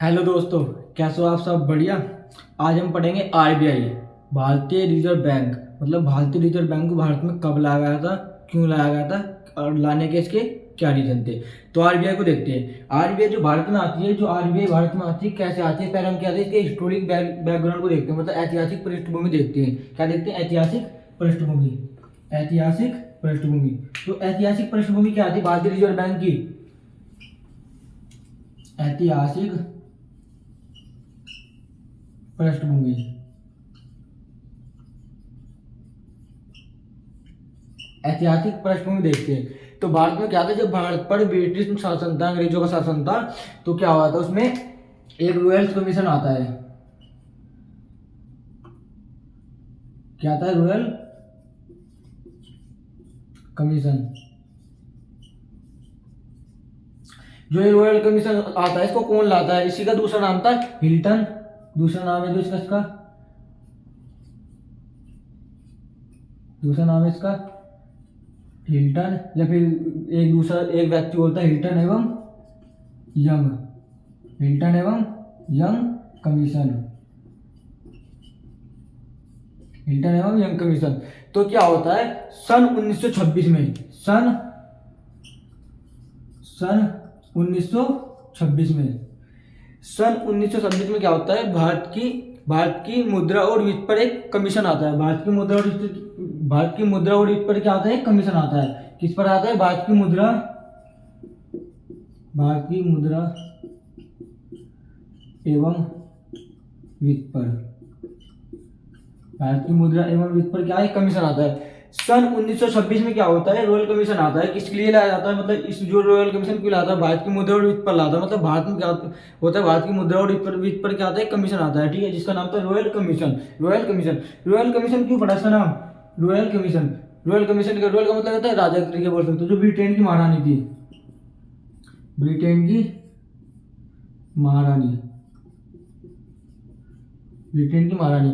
Hello दोस्तों, कैसे हो आप सब? बढ़िया। आज हम पढ़ेंगे आरबीआई, भारतीय रिजर्व बैंक। मतलब भारतीय रिजर्व बैंक को भारत में कब लाया गया था, क्यों लाया गया था और लाने के इसके क्या रीजन थे। तो आरबीआई को देखते हैं। आरबीआई जो भारत में आती है, जो आरबीआई भारत में आती है कैसे आती है, पहले हम क्या आते हैं इसके हिस्टोरिक बैकग्राउंड को देखते हैं, मतलब ऐतिहासिक पृष्ठभूमि देखते हैं। क्या देखते हैं? ऐतिहासिक पृष्ठभूमि। ऐतिहासिक पृष्ठभूमि। तो ऐतिहासिक पृष्ठभूमि क्या आती है भारतीय रिजर्व बैंक की? ऐतिहासिक पृष्ठभूमि। ऐतिहासिक पृष्ठभूमि देखते हैं तो भारत में क्या था, जब भारत पर ब्रिटिश शासन था, अंग्रेजों का शासन था, तो क्या हुआ था उसमें एक रॉयल कमीशन आता है। क्या आता है? Royal commission. जो ये रॉयल कमीशन आता है, इसको कौन लाता है? इसी का दूसरा नाम था हिल्टन। दूसरा नाम है जो इसका दूसरा नाम है इसका हिल्टन, या फिर एक व्यक्ति बोलता है हिल्टन एवं यंग। हिल्टन एवं यंग कमीशन। हिल्टन एवं यंग कमीशन। तो क्या होता है, सन 1926 में सन 1926 में सन 1926 में क्या होता है, भारत की मुद्रा और वित्त पर एक कमीशन आता है। भारत की मुद्रा और वित्त पर क्या आता है? एक कमीशन आता है। किस पर आता है? भारत की मुद्रा एवं वित्त पर। भारत की मुद्रा एवं वित्त पर क्या है? कमीशन आता है। सन 1926 में क्या होता है, रॉयल कमीशन आता है। किसके लिए लाया जाता है, मतलब इस जो रॉयल कमीशन क्यों लाता है? भारत की मुद्रा और वित्त पर लाता है। मतलब भारत में क्या होता है, भारत की मुद्रा और वित्त पर क्या आता है? कमीशन आता है। ठीक है, जिसका नाम था रॉयल कमीशन। रॉयल कमीशन क्यों पड़ा इसका नाम? Royal commission. रॉयल का मतलब होता है राजा के तरीके बोल सकते हो। जो ब्रिटेन की महारानी थी, ब्रिटेन की महारानी ब्रिटेन की महारानी।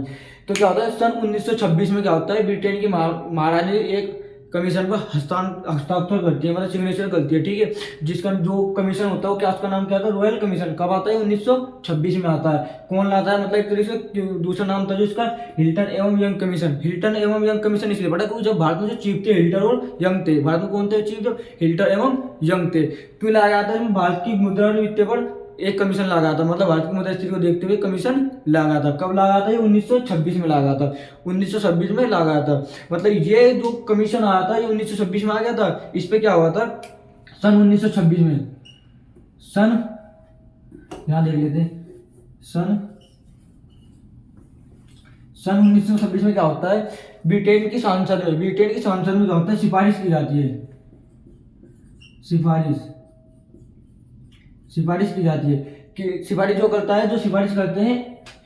तो क्या होता है, सन 1926 में क्या होता है, ब्रिटेन की महारानी एक कमीशन पर हस्ताक्षर करती है, मतलब सिग्नेचर करती है। ठीक है, जिसका जो कमीशन होता है वो क्या, उसका नाम क्या था? Royal commission. कब आता है? 1926 में आता है। कौन लाता है? मतलब एक तरीके से दूसरा नाम था जो इसका हिल्टन एवं यंग कमीशन। हिल्टन एवं यंग कमीशन इसलिए पड़ा क्योंकि जब भारत में जो चीफ थे हिल्टन और यंग थे। भारत में कौन थे चीफ? जब हिल्टन एवं यंग थे। क्यों लाया जाता है? भारत की मुद्रा और वित्त पर एक कमीशन लगा था, मतलब भारत की मुद्रा स्थिति को देखते हुए कमीशन लगा था। कब लगा था? ये 1926 में लगा था। 1926 में लगा था। मतलब ये जो कमीशन आया था ये 1926 में आ गया था। इस पे क्या हुआ था सन 1926 में? यहां देख लेते हैं। सन 1926 में क्या होता है, ब्रिटेन की संसद में क्या होता है, सिफारिश की जाती है। सिफारिश की जाती है कि सिफारिश जो करता है, जो सिफारिश करते हैं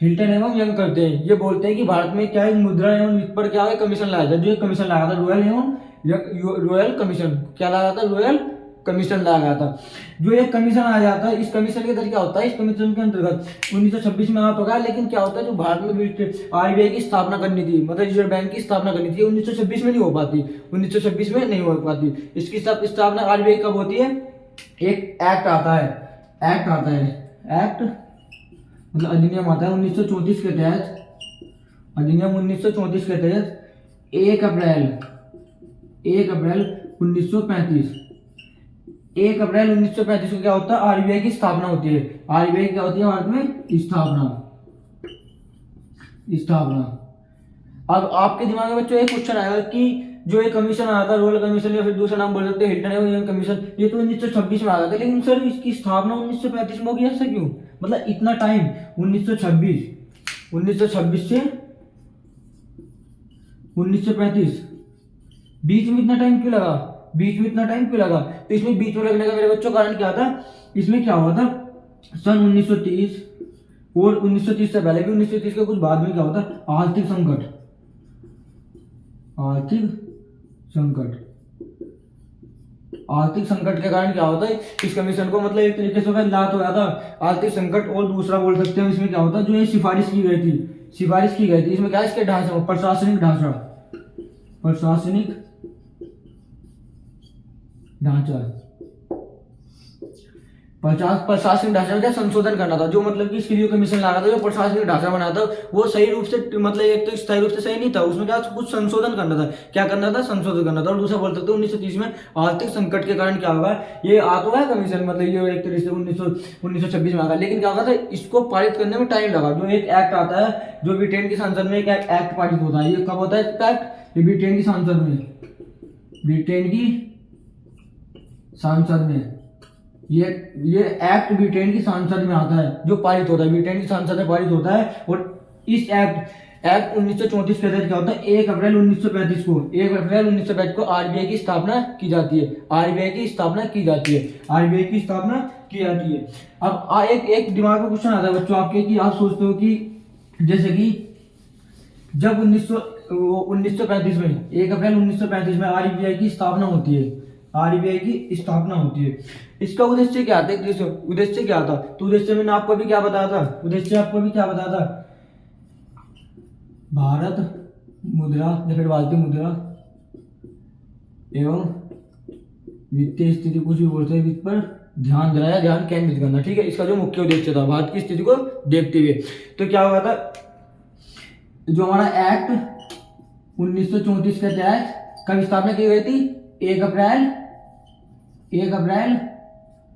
हिल्टन एवं यंग करते हैं। ये बोलते हैं कि भारत में क्या है, मुद्रा एवं वित्त पर क्या है, कमीशन लाया था। जो ये कमीशन लाया था रॉयल कमीशन। क्या लाया था? रॉयल कमीशन लाया गया था। जो ये कमीशन आ जाता है, इस कमीशन के तहत क्या होता है, इस कमीशन के अंतर्गत 1926 में आ तो गया, लेकिन क्या होता है, जो भारत में आरबीआई की स्थापना करनी थी, मतलब रिजर्व बैंक की स्थापना करनी थी, 1926 में नहीं हो पाती। 1926 में नहीं हो पाती। इसकी स्थापना आरबीआई कब होती है? एक एक्ट आता है। एक्ट मतलब अधिनियम आता है 1934 के तहत। अधिनियम 1934 के तहत 1 अप्रैल 1935 1 अप्रैल 1935 को क्या होता है, आरबीआई की स्थापना होती है। आरबीआई क्या होती है भारत में? स्थापना। अब आपके दिमाग में बच्चों एक क्वेश्चन आएगा कि जो एक कमीशन आया था, रॉयल कमीशन, या फिर दूसरा नाम बोल सकते हैं हिल्टन एवं यंग कमीशन, ये तो 1926 में आया था, लेकिन सर इसकी स्थापना 1935 में होगी, ऐसा क्यों? मतलब इतना टाइम 1926 से 1935 बीच में इतना टाइम क्यों लगा? तो इसमें बीच में लगने का मेरे बच्चों कारण क्या था? इसमें क्या हुआ था, सन 1930 और 1930 से पहले भी, 1930 के कुछ बाद में क्या होता, आर्थिक संकट के कारण क्या होता है, इस कमीशन को मतलब एक तरीके से लात हो गया था आर्थिक संकट। और दूसरा बोल सकते हैं इसमें क्या होता है, जो ये सिफारिश की गई थी, इसमें क्या है, इसके ढांचा, प्रशासनिक ढांचा प्रशासनिक ढांचा में क्या संशोधन करना था, जो मतलब कि इसके लिए कमीशन ला रहा था, जो प्रशासनिक ढांचा बना था वो सही रूप से मतलब एक तो स्थायी रूप से सही नहीं था, उसमें क्या कुछ संशोधन करना था। क्या करना था? संशोधन करना था। और दूसरा बोल सकते हैं 1930 में आर्थिक संकट के कारण क्या होगा, ये आ तो है कमीशन, मतलब ये एक तरीके से 1926 में आ गया, लेकिन क्या होगा था, इसको पारित करने में टाइम लगा। जो एक एक्ट आता है, जो ब्रिटेन की संसद में एक एक्ट पारित होता है, ये कब होता है एक्ट? ये ब्रिटेन की संसद में, ब्रिटेन की संसद में ये एक्ट ब्रिटेन की संसद में आता है, जो पारित होता है, ब्रिटेन की संसद में पारित होता है। और इस एक्ट 1934 के तहत क्या होता है, 1 अप्रैल 1935 को आरबीआई की स्थापना की जाती है। आरबीआई की स्थापना की जाती है। आरबीआई की स्थापना की जाती है। अब एक दिमाग में क्वेश्चन आता है बच्चों आपके, कि आप सोचते हो कि जैसे कि जब 1935 में 1 अप्रैल 1935 में आरबीआई की स्थापना होती है, आरबीआई की स्थापना होती है, इसका उद्देश्य क्या था? उद्देश्य क्या था? तो उद्देश्य मैंने आपको भी क्या बताया था, उद्देश्य आपको भी क्या बताया था, भारत मुद्रा या फिर भारतीय मुद्रा एवं वित्तीय स्थिति, कुछ भी बोलते हैं, वित्त पर ध्यान देना या ध्यान केंद्रित करना। ठीक है, इसका जो मुख्य उद्देश्य था भारत की स्थिति को देखते हुए। तो क्या हुआ था, जो हमारा एक्ट 1934 के तहत कब स्थापना की गई थी? 1 अप्रैल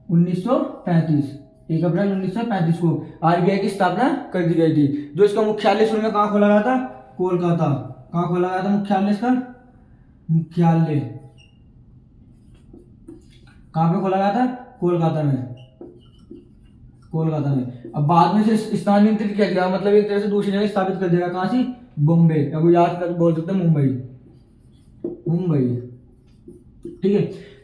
1935 को आरबीआई की स्थापना कर दी गई थी। जो इसका मुख्यालय शुरू में कहाँ खोला गया था? कोलकाता। कहाँ खोला गया था मुख्यालय? इसका मुख्यालय कहाँ पे खोला गया था? कोलकाता में। अब बाद में से स्थानांतरित किया गया, मतलब एक तरह से दूसरी जगह स्थापित कर दिया। कहाँ सी? बॉम्बे, अब याद कर बोल सकते हैं मुंबई। ठीक है,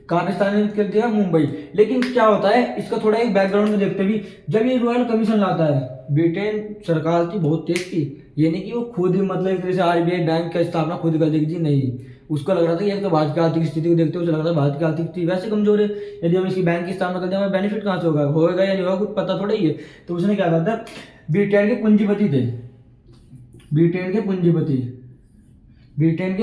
कहाँ पे स्थानांतरित कर दिया? मुंबई। लेकिन क्या होता है, इसका थोड़ा एक बैकग्राउंड में देखते भी, जब ये रॉयल कमीशन लाता है, ब्रिटेन सरकार थी बहुत तेज थी, ये नहीं कि वो खुद मतलब एक तरह से आरबीआई बैंक का स्थापना खुद कर देगी, नहीं। उसको लग रहा था कि एक तो भारत की आर्थिक स्थिति को देखते हुए उसे लग रहा था भारत की आर्थिक स्थिति वैसे कमजोर है, यदि हम इसकी बैंक की स्थापना कर दें हमें बेनिफिट कहाँ से होगा या नहीं होगा, कुछ पता थोड़ा ही है। तो उसने क्या कहा था, ब्रिटेन के पूंजीपति थे, ब्रिटेन के पूंजीपति ब्रिटेन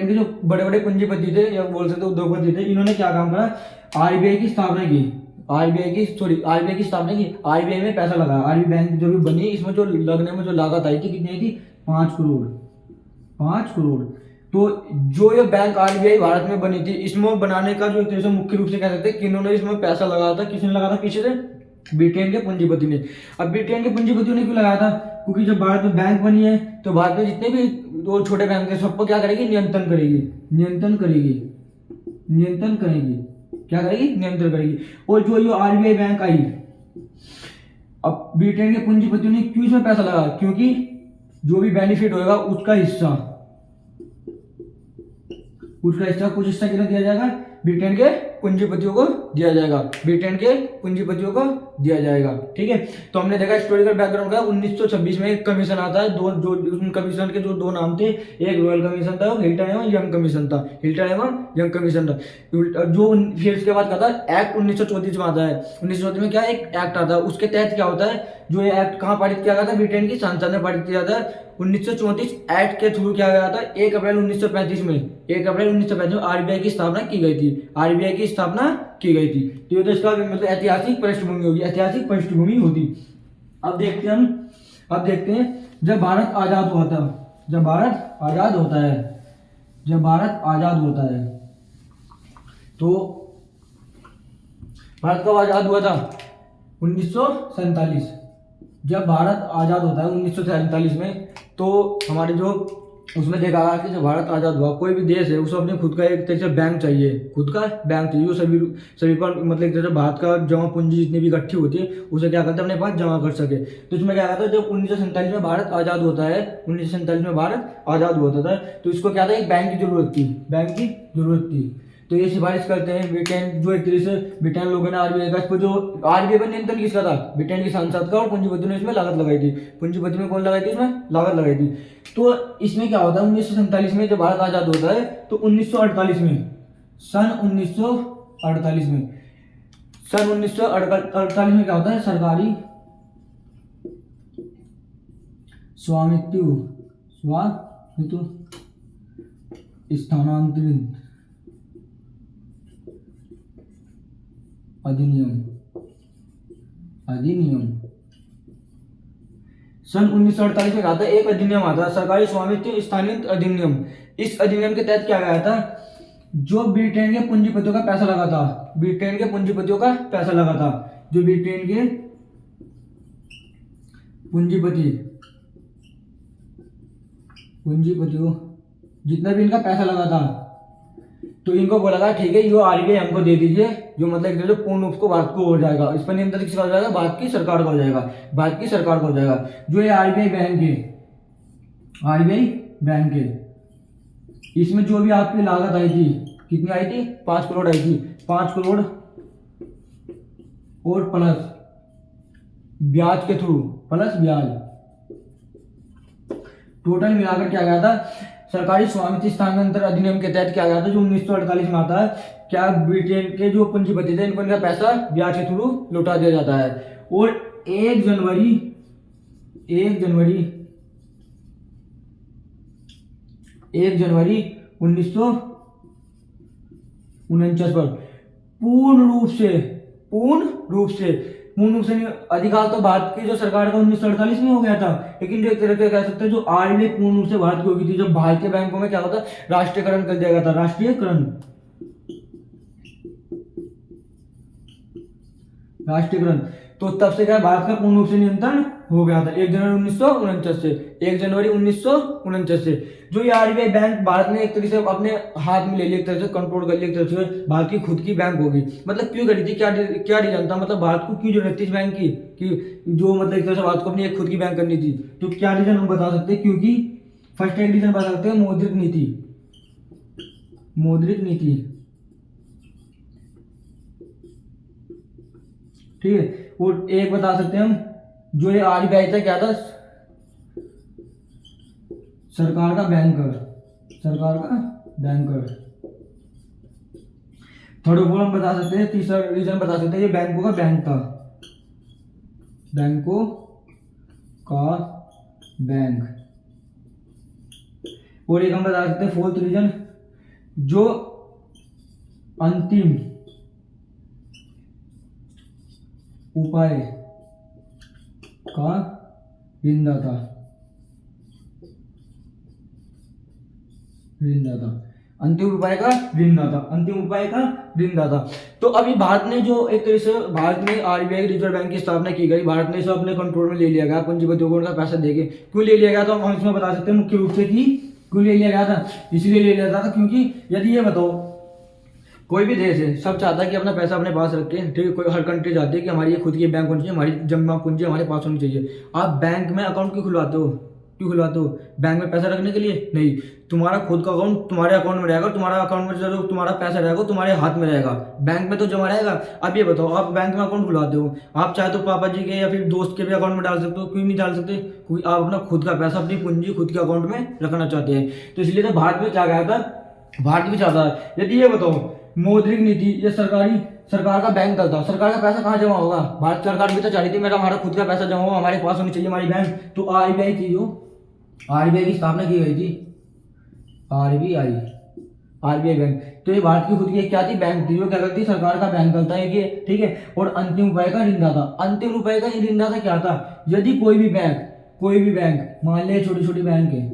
के जो बड़े बड़े पूंजीपति थे या बोल सकते उद्योगपति थे, इन्होंने क्या काम करा, आरबीआई की स्थापना की। आरबीआई की स्थापना की, आरबीआई में पैसा लगा। आरबीआई बैंक जो भी बनी, इसमें जो लगने में जो लागत आई थी, कितनी आई थी? 5 करोड़। तो जो ये बैंक आरबीआई भारत में बनी थी, इसमें बनाने का जो एक तरह से मुख्य रूप से कह सकते हैं कि इन्होंने इसमें पैसा लगाया था। किसने लगाया था? पीछे से ब्रिटेन के पूंजीपति ने। अब ब्रिटेन के पूंजीपतियों ने क्यों लगाया था? क्योंकि जब भारत में बैंक बनी है तो भारत में जितने भी दो छोटे बैंक थे सबको क्या करेगी? नियंत्रण करेगी। और जो ये आरबीआई बैंक आई, अब ब्रिटेन के पूंजीपतियों ने क्यों इसमें पैसा लगा? क्योंकि जो भी बेनिफिट होगा उसका हिस्सा कुछ हिस्सा कितना दिया जाएगा? ब्रिटेन के पूंजीपतियों को दिया जाएगा। ठीक है, तो हमने देखा हिस्टोरिकल बैकग्राउंड का। 1926 में एक कमीशन आता है, उन कमीशन के जो दो नाम थे, एक रॉयल कमीशन था और हिल्टन एवं यंग कमीशन था। जो फिर उसके बाद क्या था, एक्ट 1934 में आता है। 1934 में क्या एक एक्ट आता है, उसके तहत क्या होता है, जो ये एक्ट कहाँ पारित किया गया था? ब्रिटेन की संसद में पारित किया जाता है। 1934 एक्ट के थ्रू किया गया था। 1 अप्रैल 1935 में आरबीआई की स्थापना की गई थी। तो ये तो इसका मतलब ऐतिहासिक पृष्ठभूमि होती। अब देखते हैं जब भारत आजाद होता है तो भारत कब आजाद हुआ था? 1947। जब भारत आजाद होता है 1947 में, तो हमारे जो उसमें देखा गया कि जब भारत आजाद हुआ, कोई भी देश है उसको अपने खुद का एक तरह से बैंक चाहिए, जो सभी पर मतलब एक तरह से भारत का जमा पूंजी जितनी भी इकट्ठी होती है उसे क्या करते हैं अपने पास जमा कर सके। तो इसमें क्या कहता है, जब 1947 में भारत आजाद होता है, तो इसको क्या था, एक बैंक की जरूरत थी। तो ये सिफारिश करते हैं ब्रिटेन, जो एक तरह से ब्रिटेन लोगों ने आरबीआई का, जो आरबीआई पर नियंत्रण किसका था? ब्रिटेन की संसद का। और पूंजीपतियों ने इसमें लागत लगाई थी। पूंजीपति में कौन लगाई थी? इसमें लागत लगाई थी। तो इसमें क्या होता है, 1947 में जब भारत आजाद होता है तो 1948 में क्या होता है, सरकारी स्वामित्व हेतु स्थानांतरित अधिनियम सन 1948 में कहा था एक अधिनियम आता है, सरकारी स्वामित्व स्थानित अधिनियम। इस अधिनियम के तहत क्या गया था, जो ब्रिटेन के पूंजीपतियों का पैसा लगा था, ब्रिटेन के पूंजीपतियों का पैसा लगा था, जो ब्रिटेन के पूंजीपतियों जितना भी इनका पैसा लगा था, तो इनको बोला था ठीक है ये आरबीआई हमको दे दीजिए, जो मतलब एक तरह से पूर्ण रूप को भारत को हो जाएगा, इस पर नियंत्रण किसका हो जाएगा, भारत की सरकार का हो जाएगा, भारत की सरकार का हो जाएगा। जो ये आरबीआई बैंक है, इसमें जो भी आपकी लागत आई थी, कितनी आई थी, 5 करोड़ आई थी, 5 करोड़ और प्लस ब्याज के थ्रू, प्लस ब्याज, टोटल मिलाकर क्या गया था, सरकारी स्वामित्व स्थानांतरण अधिनियम के तहत क्या गया था, जो 1948 में आता है, क्या ब्रिटेन के जो पूंजीपति थे इनको इनका पैसा ब्याज के थ्रू लौटा दिया जाता है। और 1 जनवरी 1949 पर पूर्ण रूप से अधिकार तो भारत की जो सरकार का 1948 में हो गया था, लेकिन जो एक तरह का कह सकते हैं जो आरबीआई पूर्ण रूप से भारत की होगी थी, जब भारतीय बैंकों में क्या होता राष्ट्रीयकरण कर दिया गया था, राष्ट्रीयकरण। तो तब से क्या भारत का पूर्ण रूप से नियंत्रण हो गया था 1 जनवरी 1949 से। जो ये आरबीआई बैंक भारत ने एक तरीके से अपने हाथ में ले लिया, एक तरह से कंट्रोल कर लिया, एक तरह से भारत की खुद की बैंक होगी। मतलब क्यों करी थी, क्या रीजन था, मतलब भारत को क्यों जरूरत थी इस बैंक की, कि जो मतलब एक तरह से भारत को अपनी एक खुद की बैंक करनी थी। तो क्या रीजन हम बता सकते हैं, क्योंकि फर्स्ट एक रीजन बता सकते हैं मौद्रिक नीति, ठीक है। और एक बता सकते हैं हम, जो ये आरबीआई था क्या था, सरकार का बैंकर। थर्ड ऑफ ऑल हम बता सकते हैं, तीसरा रीजन बता सकते हैं, ये बैंकों का बैंक था, बैंकों का बैंक। और एक हम बता सकते हैं फोर्थ रीजन, जो अंतिम उपाय का ऋणदाता। अंतिम उपाय का ऋणदाता। तो अभी भारत ने जो एक तरह से भारत में आरबीआई रिजर्व बैंक की स्थापना की गई, भारत ने इसे अपने कंट्रोल में ले लिया गया, पूंजीपतियों को उनका पैसा देके। क्यों ले लिया गया, तो हम इसमें बता सकते हैं मुख्य रूप से कि क्यों ले लिया गया था, इसलिए ले लिया था क्योंकि यदि ये बताओ कोई भी देश है, सब चाहता है कि अपना पैसा अपने पास रखे, ठीक है। कोई हर कंट्री चाहती है कि हमारी ये खुद की बैंक होनी चाहिए, हमारी जमा पूंजी हमारे पास होनी चाहिए। आप बैंक में अकाउंट क्यों खुलवाते हो, बैंक में पैसा रखने के लिए नहीं, तुम्हारा खुद का अकाउंट तुम्हारे अकाउंट में रहेगा, तुम्हारा अकाउंट में जो तुम्हारा पैसा रहेगा तुम्हारे हाथ में रहेगा, बैंक में तो जमा रहेगा। अब ये बताओ, आप बैंक में अकाउंट खुलवाते हो, आप चाहे तो पापा जी के या फिर दोस्त के भी अकाउंट में डाल सकते हो, क्यों नहीं डाल सकते, क्योंकि आप अपना खुद का पैसा, अपनी पूंजी खुद के अकाउंट में रखना चाहते हैं। तो इसलिए तो भारत में क्या गया था, भारत भी चाहता है। यदि ये बताओ मौद्रिक नीति, ये सरकार का बैंक था, सरकार का पैसा कहाँ जमा होगा, भारत सरकार भी तो चाह रही थी मेरा हमारा खुद का पैसा जमा होगा, हमारे पास होनी चाहिए हमारी बैंक। तो आरबीआई थी, जो आरबीआई की स्थापना की गई थी, आरबीआई बैंक। तो ये भारत की खुद की क्या थी, बैंक थी, जो क्या करती, सरकार का बैंक करता है, ठीक है। और अंतिम उपाय का ऋणदाता क्या था, यदि कोई भी बैंक मान लिया छोटी बैंक है,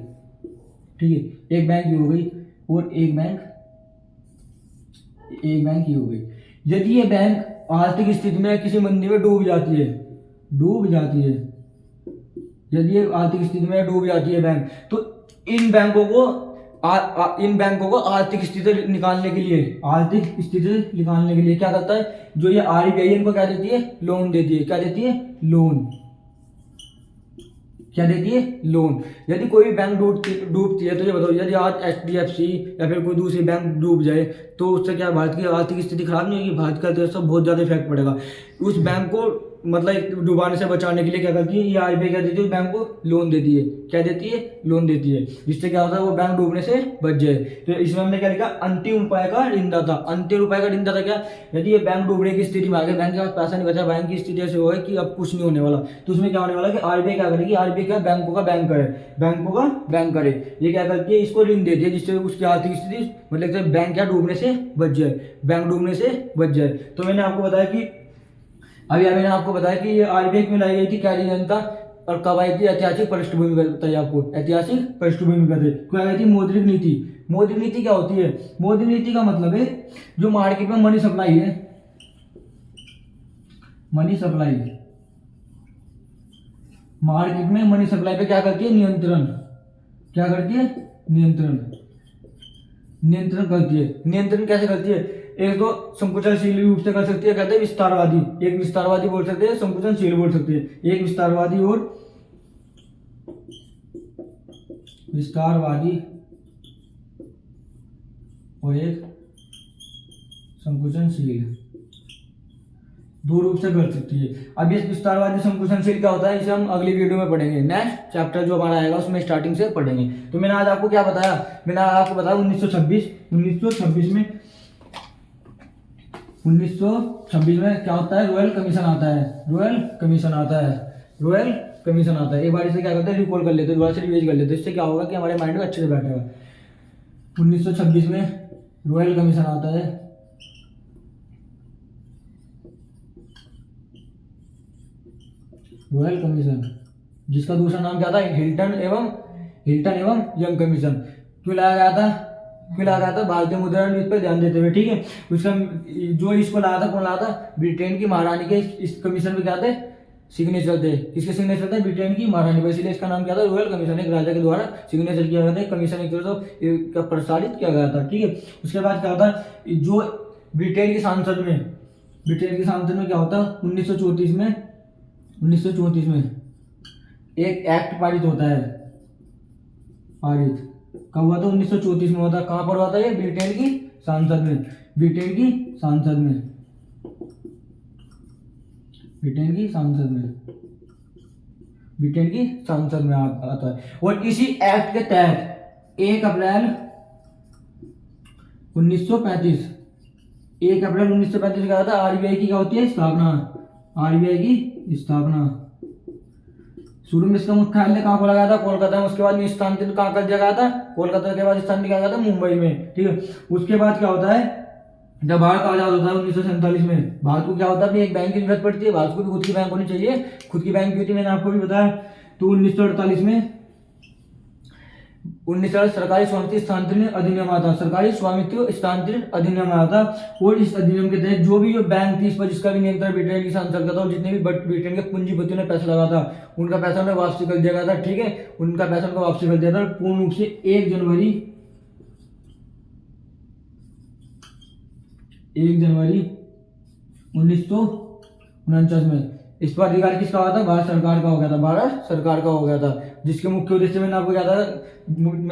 ठीक है, एक बैंक ये हो गई और एक बैंक ये हो गई। यदि ये बैंक आर्थिक स्थिति में किसी मंदी में डूब जाती है, यदि ये आर्थिक स्थिति में डूब जाती है बैंक, तो इन बैंकों को आर्थिक स्थिति निकालने के लिए क्या करता है, जो ये आरबीआई इनको क्या देती है, लोन देती है। क्या देती है, लोन। यदि कोई भी बैंक डूबती है, तो ये बताओ, यदि आज एचडीएफसी या फिर कोई दूसरी बैंक डूब जाए, तो उससे क्या भारत की आर्थिक स्थिति खराब नहीं होगी, भारत का देश पर बहुत ज़्यादा इफेक्ट पड़ेगा। उस बैंक को मतलब डुबाने से बचाने के लिए क्या करती है, ये आरबीआई क्या देती है, बैंक को लोन देती है। क्या देती है, लोन देती है, जिससे क्या होता है वो बैंक डूबने से बच जाए। तो इसमें हमने क्या लिखा, अंतिम उपाय का ऋणदाता। अंतिम उपाय का ऋणदाता क्या, यदि ये बैंक डूबने की स्थिति में आ गया, बैंक के पास पैसा नहीं बचा, बैंक की स्थिति ऐसे हो कि अब कुछ नहीं होने वाला, तो उसमें क्या होने वाला कि आरबीआई क्या करेगी, आरबीआई क्या बैंकों का बैंक करे, बैंकों का बैंक करे। ये क्या करती है, इसको ऋण देती है, जिससे उसकी आर्थिक स्थिति मतलब बैंक क्या डूबने से बच जाए, बैंक डूबने से बच जाए। तो मैंने आपको बताया कि अभी मैंने आपको बताया कि ये आरबीआई क्यों लाई गई थी, क्या रीजन था, और कब आई थी, ऐतिहासिक पृष्ठभूमि बताइए आपको, ऐतिहासिक पृष्ठभूमि बताइए क्यों आई थी। मौद्रिक नीति। मौद्रिक नीति क्या होती है, मौद्रिक नीति का मतलब है जो मार्केट में मनी सप्लाई है, मनी सप्लाई, मार्केट में मनी सप्लाई पे क्या करती है, नियंत्रण। क्या करती है, नियंत्रण, नियंत्रण करती है। नियंत्रण कैसे करती है, एक तो संकुचनशील रूप से कर सकती है, कहते हैं विस्तारवादी, एक विस्तारवादी बोल सकते हैं, संकुचनशील बोल सकते हैं, एक विस्तारवादी और विस्तारवादी और एक संकुचनशील, दो रूप से कर सकती है। अब ये विस्तारवादी संकुचनशील क्या होता है, इसे हम अगली वीडियो में पढ़ेंगे, नेक्स्ट चैप्टर जो हमारा आएगा उसमें स्टार्टिंग से पढ़ेंगे। तो मैंने आज आपको क्या बताया, मैंने आपको बताया 1926 में 1926 में क्या होता है, रॉयल कमीशन आता है, रॉयल कमीशन आता है, रॉयल कमीशन आता है। एक बार इसे क्या करते हैं, रिकॉल कर लेते हैं, दोबारा से रिवाइज कर लेते हैं, इससे क्या होगा कि हमारे माइंड में अच्छे से बैठेगा। 1926 में रॉयल कमीशन आता है, रॉयल कमीशन, जिसका दूसरा नाम क्या था, हिल्टन एवं यंग कमीशन। क्यों लाया गया था, क्यों लाया गया था, भारतीय मुद्रा नीति पर ध्यान देते हुए, ठीक है। उसका जो इसको लाया था, कौन लाया था, ब्रिटेन की महारानी के इस कमीशन में क्या थे, सिग्नेचर थे। किसके सिग्नेचर थे, ब्रिटेन की महारानी पर, इसलिए इसका नाम क्या था, रॉयल कमीशन। एक राजा के द्वारा सिग्नेचर किया गया था, कमीशन एक तरह से प्रसारित किया गया था, ठीक है। उसके बाद क्या होता है, जो ब्रिटेन की सांसद में क्या होता है, 1934 में एक एक्ट पारित होता है, पारित कब हुआ था, 1934 में हुआ था। कहां पर हुआ था ये, ब्रिटेन की संसद में, ब्रिटेन की संसद में, ब्रिटेन की संसद में, ब्रिटेन की संसद में आता है। और इसी एक्ट के तहत 1 अप्रैल 1935 का था, आरबीआई की क्या होती है, स्थापना, आरबीआई की स्थापना। शुरू में इसका मुख्यालय कहाँ खोला गया था, कोलकाता में। उसके बाद में स्थानांतरित कहाँ कर दिया गया था, कोलकाता के बाद स्थानांतरित किया गया था मुंबई में, ठीक है। उसके बाद क्या होता है, जब भारत आजाद होता है 1947 में, भारत को क्या होता है, एक बैंक की जरूरत पड़ती है, भारत को भी खुद की बैंक होनी चाहिए। खुद की बैंक क्यों थी, मैंने आपको भी बताया। तो 1948 में सरकारी स्वामित्व स्थानांतरण अधिनियम आता, सरकारी स्वामित्व स्थानांतरण अधिनियम आता। और इस अधिनियम के तहत जो भी बैंक थी, इस पर जिसका भी नियंत्रण ब्रिटेन की संसद का था, और जितने भी ब्रिटेन के पूंजीपतियों ने पैसा लगा था, उनका पैसा उन्हें वापसी कर दिया गया था, ठीक है। उनका पैसा उनको वापसी कर दिया था पूर्ण रूप से 1 जनवरी 1949 में। इस पर अधिकार किसका हुआ था, भारत सरकार का हो गया था, भारत सरकार का हो गया था। जिसके मुख्य उद्देश्य मैंने आपको क्या था,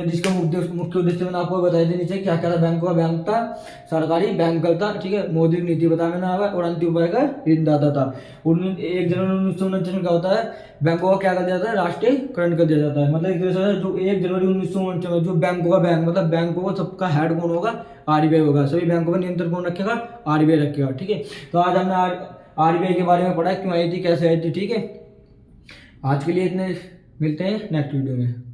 जिसका मुख्य उद्देश्य मैंने आपको बताया था नीचे, क्या क्या था, बैंकों का बैंक था, सरकारी बैंक था, ठीक है। मौद्रिक नीति बताया मैंने आपको, और अंतिम उपाय का ऋणदाता था। 1 जनवरी 1949 में क्या होता है, बैंकों का क्या कर दिया जाता है, राष्ट्रीयकरण कर दिया जाता है। मतलब एक तरह से जो 1 जनवरी 1949 में जो बैंकों का बैंक, मतलब बैंकों का सबका हेड कौन होगा, आरबीआई होगा। सभी बैंकों पर नियंत्रण कौन रखेगा, आरबीआई रखेगा, ठीक है। तो आज हमने आरबीआई के बारे में पढ़ा, क्यों आई थी, कैसे आई थी, ठीक है। आज के लिए इतने, मिलते हैं नेक्स्ट वीडियो में।